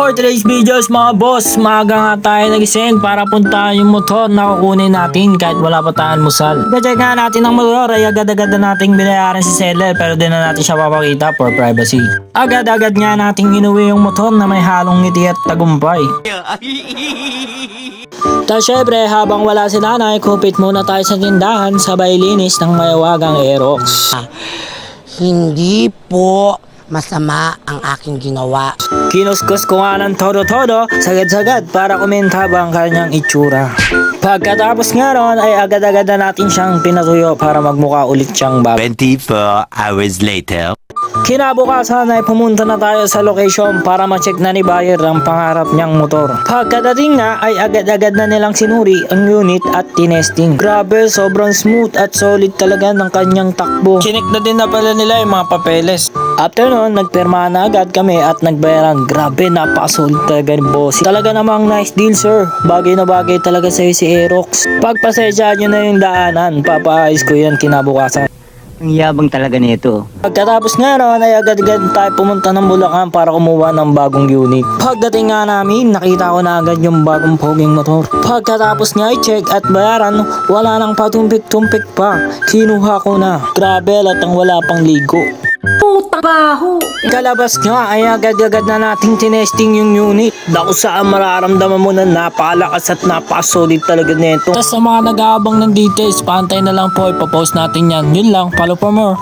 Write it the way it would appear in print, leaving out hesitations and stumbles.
For today's videos mga boss, maaga nga tayo nagising para puntahan yung motor na kukunin natin kahit wala pa tayong almusal. Check nga natin ang motor ay agad-agad na nating binayaran si seller pero di na natin siya papakita for privacy. Agad-agad nga nating inuwi yung motor na may halong ngiti at tagumpay. Tapos syempre habang wala si nanay, kupit muna tayo sa tindahan sabay linis ng mayawagang Aerox. Hindi po masama ang aking ginawa. Kinuskus ko nga ng todo-todo, sagad-sagad para kumintab ang kanyang itsura. Pagkatapos nga ron ay agad-agad na natin siyang pinatuyo para magmukha ulit siyang bago. 24 hours later. Kinabukasan ay pumunta na tayo sa location para ma-check na ni buyer ang pangarap niyang motor. Pagkadating nga ay agad-agad na nilang sinuri ang unit at tinesting. Grabe, sobrang smooth at solid talaga ng kanyang takbo. Chinek na din na pala nila yung mga papeles. After nun, nagpirma na agad kami at nagbayaran. Grabe, napakasolid talaga ni boss. Talaga namang nice deal sir. Bagay na bagay talaga sa'yo si Aerox. Pagpasensyahan nyo na yung daanan, papaayos ko yan kinabukasan. Ang yabang talaga nito. Pagkatapos nga ron ay agad-agad tayo pumunta ng Bulacan para kumuha ng bagong unit. Pagdating nga namin, nakita ko na agad yung bagong poging motor. Pagkatapos nga i-check at bayaran, wala nang patumpik-tumpik pa. Kinuha ko na. Grabe, latang wala pang ligo. Putang baho! Kalabas nga ay agad-agad na nating tinesting yung unit. Naku saan mararamdaman mo na napakalakas at napakasolid talaga nito. Tapos sa mga nag-aabang ng details, pantay na lang po ipapost natin yan. Yun lang, follow for more.